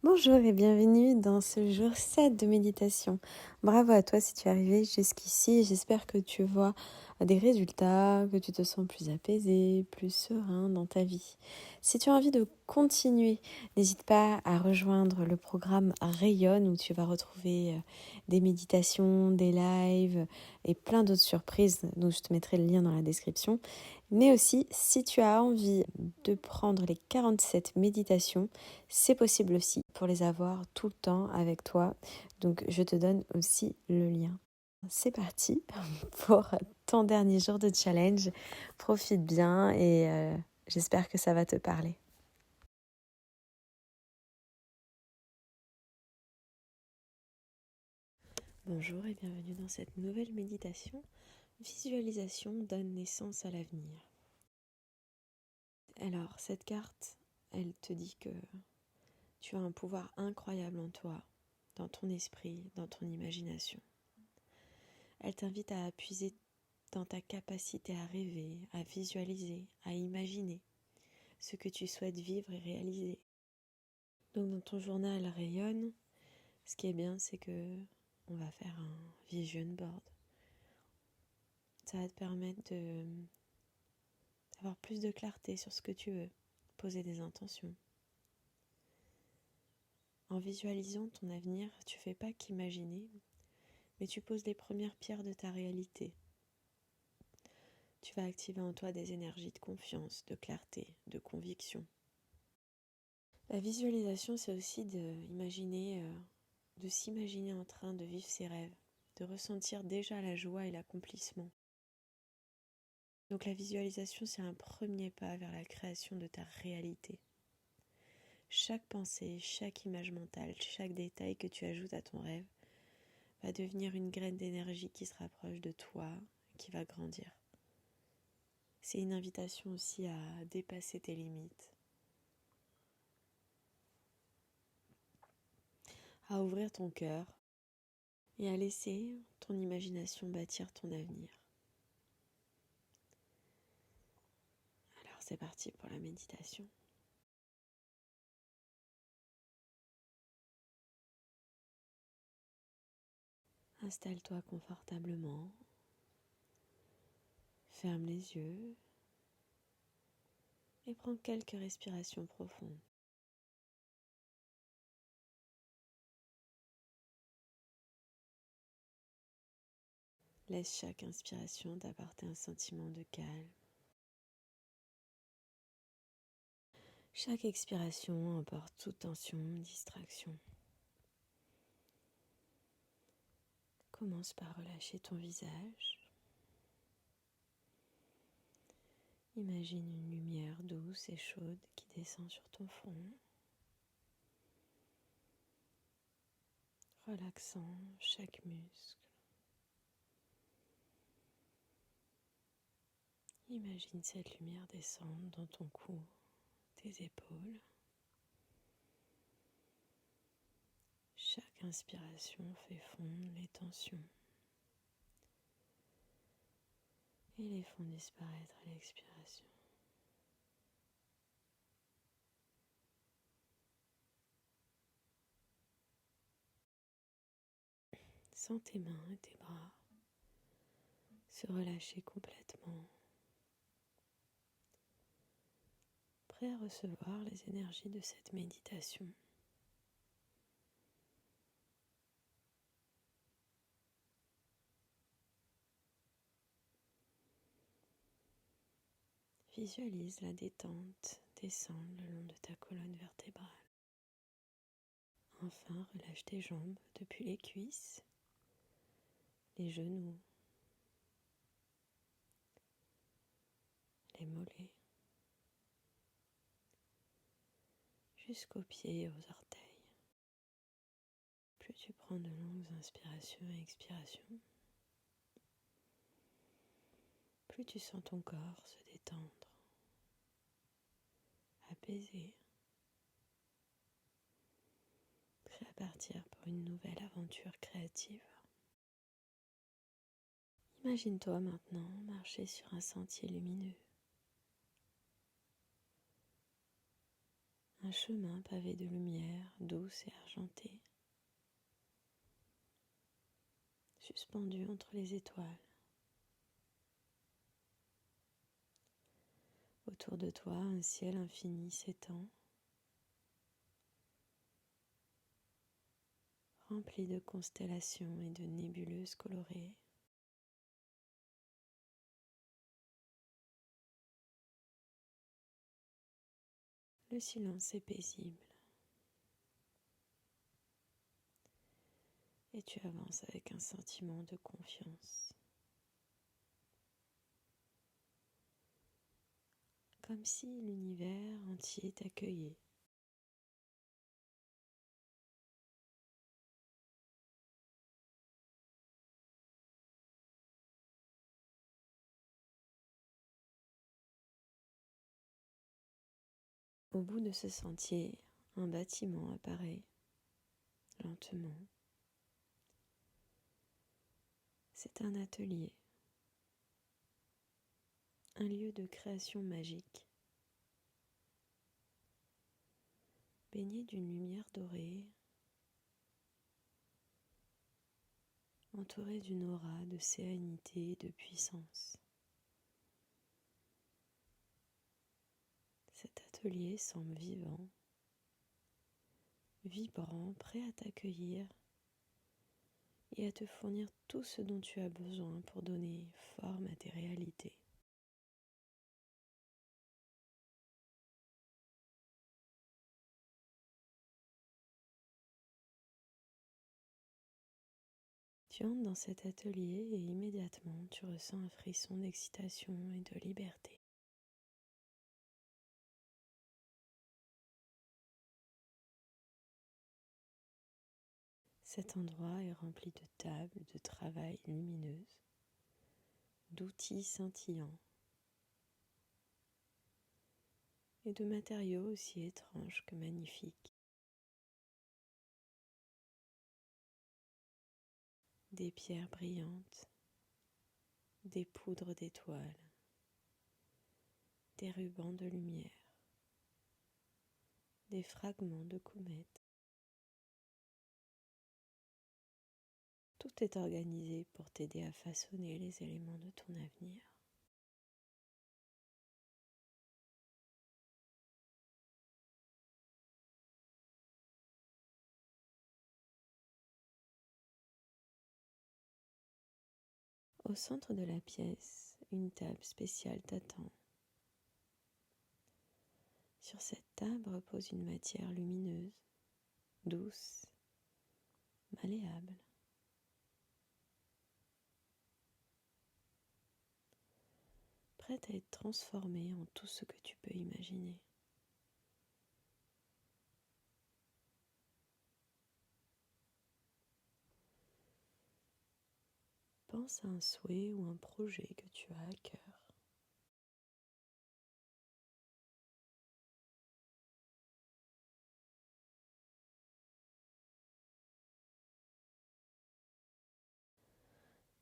Bonjour et bienvenue dans ce jour 7 de méditation. Bravo à toi si tu es arrivé jusqu'ici. J'espère que tu vois des résultats, que tu te sens plus apaisé, plus serein dans ta vie. Si tu as envie de continuer, n'hésite pas à rejoindre le programme Rayonne où tu vas retrouver des méditations, des lives et plein d'autres surprises. Donc je te mettrai le lien dans la description. Mais aussi, si tu as envie de prendre les 47 méditations, c'est possible aussi pour les avoir tout le temps avec toi. Donc, je te donne aussi le lien. C'est parti pour ton dernier jour de challenge. Profite bien et j'espère que ça va te parler. Bonjour et bienvenue dans cette nouvelle méditation. Visualisation donne naissance à l'avenir. Alors, cette carte, elle te dit que tu as un pouvoir incroyable en toi, dans ton esprit, dans ton imagination. Elle t'invite à puiser dans ta capacité à rêver, à visualiser, à imaginer ce que tu souhaites vivre et réaliser. Donc dans ton journal Rayonne, ce qui est bien, c'est que on va faire un vision board. Ça va te permettre d'avoir plus de clarté sur ce que tu veux, poser des intentions. En visualisant ton avenir, tu fais pas qu'imaginer, mais tu poses les premières pierres de ta réalité. Tu vas activer en toi des énergies de confiance, de clarté, de conviction. La visualisation, c'est aussi de s'imaginer en train de vivre ses rêves, de ressentir déjà la joie et l'accomplissement. Donc la visualisation, c'est un premier pas vers la création de ta réalité. Chaque pensée, chaque image mentale, chaque détail que tu ajoutes à ton rêve va devenir une graine d'énergie qui se rapproche de toi, qui va grandir. C'est une invitation aussi à dépasser tes limites, à ouvrir ton cœur et à laisser ton imagination bâtir ton avenir. Alors c'est parti pour la méditation. Installe-toi confortablement, ferme les yeux et prends quelques respirations profondes. Laisse chaque inspiration t'apporter un sentiment de calme. Chaque expiration emporte toute tension, distraction. Commence par relâcher ton visage. Imagine une lumière douce et chaude qui descend sur ton front, relaxant chaque muscle. Imagine cette lumière descendre dans ton cou, tes épaules. Chaque inspiration fait fondre les tensions et les font disparaître à l'expiration. Sens tes mains et tes bras se relâcher complètement, prêt à recevoir les énergies de cette méditation. Visualise la détente descendre le long de ta colonne vertébrale. Enfin, relâche tes jambes depuis les cuisses, les genoux, les mollets, jusqu'aux pieds et aux orteils. Plus tu prends de longues inspirations et expirations, plus tu sens ton corps se détendre, apaisé, prêt à partir pour une nouvelle aventure créative. Imagine-toi maintenant marcher sur un sentier lumineux, Un chemin pavé de lumière douce et argentée, suspendu entre les étoiles. Autour de toi, un ciel infini s'étend, rempli de constellations et de nébuleuses colorées. Le silence est paisible et tu avances avec un sentiment de confiance, comme si l'univers entier t'accueillait. Au bout de ce sentier, un bâtiment apparaît lentement. C'est un atelier, un lieu de création magique, baigné d'une lumière dorée, entouré d'une aura de sérénité et de puissance. Cet atelier semble vivant, vibrant, prêt à t'accueillir et à te fournir tout ce dont tu as besoin pour donner forme à tes réalités. Tu entres dans cet atelier et immédiatement tu ressens un frisson d'excitation et de liberté. Cet endroit est rempli de tables de travail lumineuses, d'outils scintillants et de matériaux aussi étranges que magnifiques. Des pierres brillantes, des poudres d'étoiles, des rubans de lumière, des fragments de comètes. Tout est organisé pour t'aider à façonner les éléments de ton avenir. Au centre de la pièce, une table spéciale t'attend. Sur cette table repose une matière lumineuse, douce, malléable. Prête à être transformée en tout ce que tu peux imaginer. Pense à un souhait ou un projet que tu as à cœur.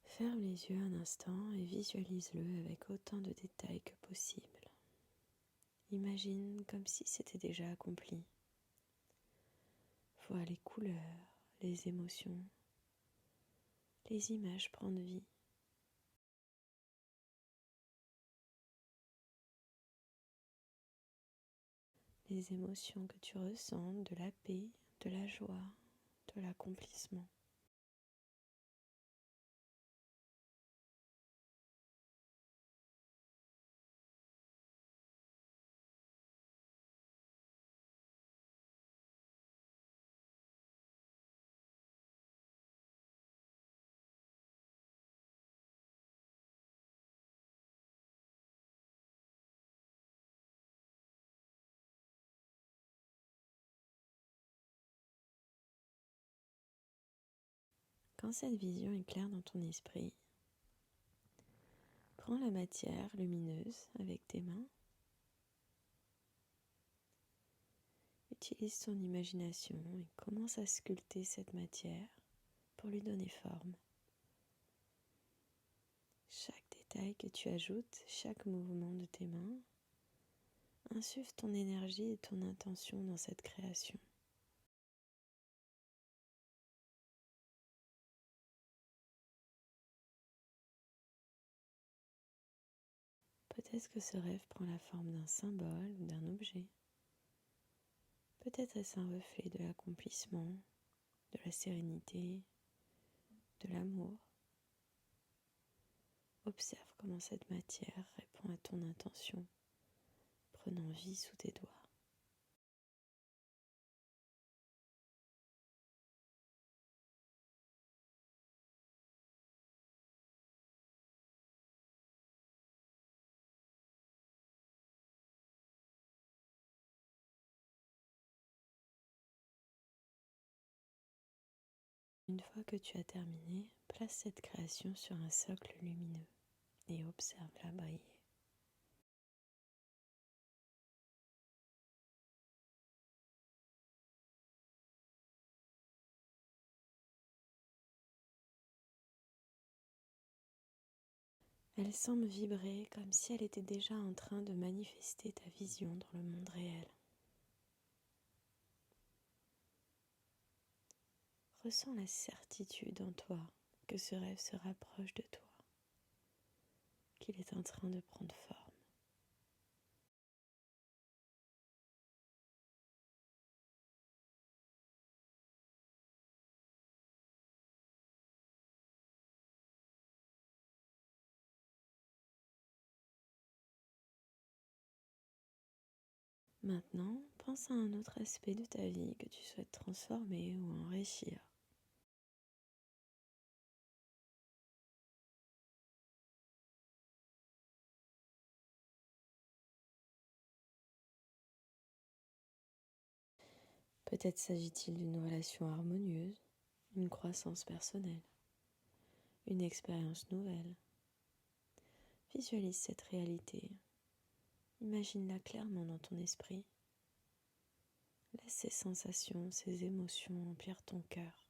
Ferme les yeux un instant et visualise-le avec autant de détails que possible. Imagine comme si c'était déjà accompli. Vois les couleurs, les émotions, les images prendre vie. Les émotions que tu ressens, de la paix, de la joie, de l'accomplissement. Quand cette vision est claire dans ton esprit, prends la matière lumineuse avec tes mains. Utilise ton imagination et commence à sculpter cette matière pour lui donner forme. Chaque détail que tu ajoutes, chaque mouvement de tes mains Insuffle ton énergie et ton intention dans cette création. Peut-être que ce rêve prend la forme d'un symbole ou d'un objet. Peut-être est-ce un reflet de l'accomplissement, de la sérénité, de l'amour. Observe comment cette matière répond à ton intention, prenant vie sous tes doigts. Une fois que tu as terminé, place cette création sur un socle lumineux et observe-la briller. Elle semble vibrer comme si elle était déjà en train de manifester ta vision dans le monde réel. Ressens la certitude en toi que ce rêve se rapproche de toi, qu'il est en train de prendre forme. Maintenant, pense à un autre aspect de ta vie que tu souhaites transformer ou enrichir. Peut-être s'agit-il d'une relation harmonieuse, une croissance personnelle, une expérience nouvelle. Visualise cette réalité. Imagine-la clairement dans ton esprit. Laisse ces sensations, ces émotions emplir ton cœur.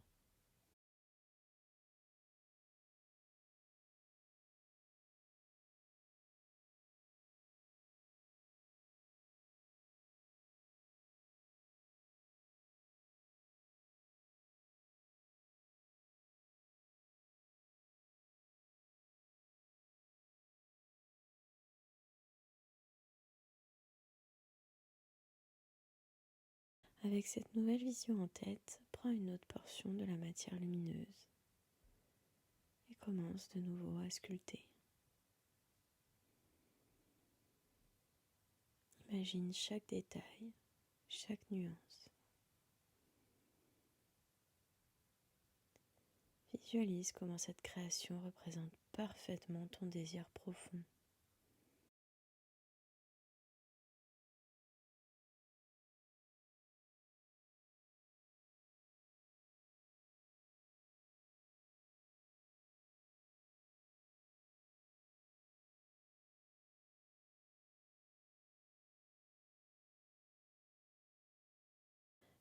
Avec cette nouvelle vision en tête, prends une autre portion de la matière lumineuse et commence de nouveau à sculpter. Imagine chaque détail, chaque nuance. Visualise comment cette création représente parfaitement ton désir profond.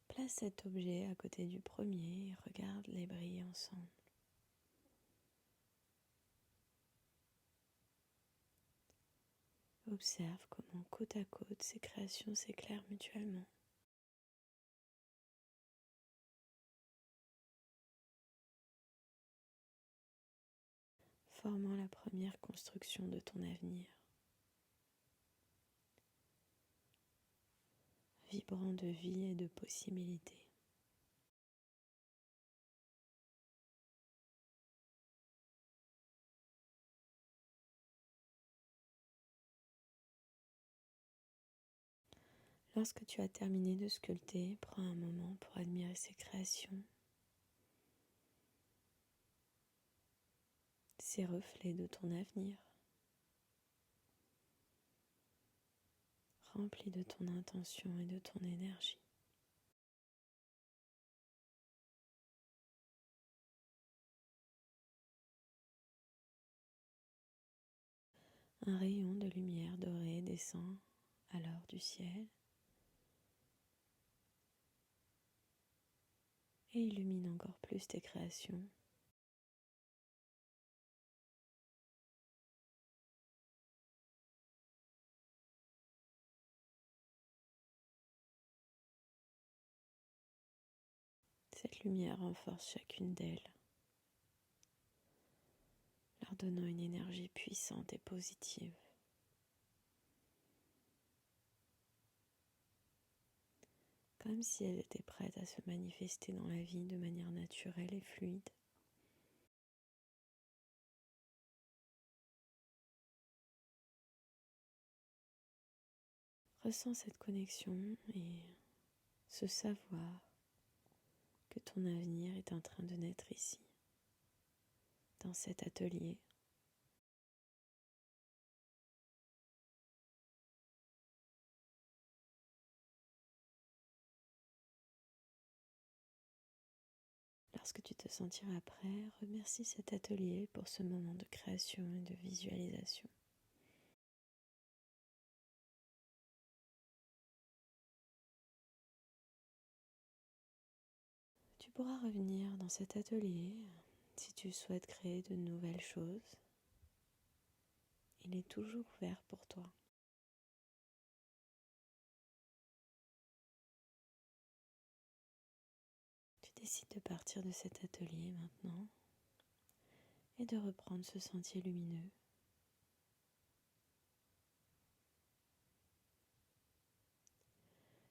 Place cet objet à côté du premier et regarde les briller ensemble. Observe comment côte à côte ces créations s'éclairent mutuellement. Formant la première construction de ton avenir. Vibrant de vie et de possibilités. Lorsque tu as terminé de sculpter, prends un moment pour admirer ces créations, ces reflets de ton avenir, remplis de ton intention et de ton énergie. Un rayon de lumière dorée descend alors du ciel et illumine encore plus tes créations. Cette lumière renforce chacune d'elles, leur donnant une énergie puissante et positive. Comme si elles étaient prêtes à se manifester dans la vie de manière naturelle et fluide. Ressens cette connexion et ce savoir que ton avenir est en train de naître ici, dans cet atelier. Lorsque tu te sentiras prêt, remercie cet atelier pour ce moment de création et de visualisation. Tu pourras revenir dans cet atelier si tu souhaites créer de nouvelles choses. Il est toujours ouvert pour toi. Tu décides de partir de cet atelier maintenant et de reprendre ce sentier lumineux.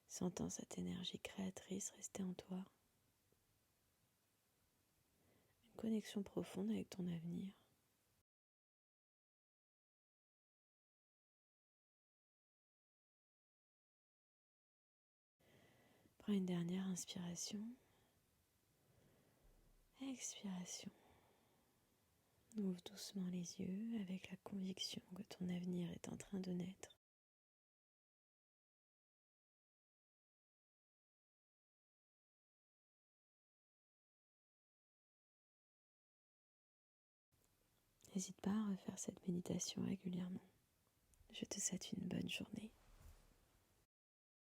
Sentant cette énergie créatrice rester en toi. Une connexion profonde avec ton avenir. Prends une dernière inspiration. Expiration. Ouvre doucement les yeux avec la conviction que ton avenir est en train de naître. N'hésite pas à refaire cette méditation régulièrement. Je te souhaite une bonne journée.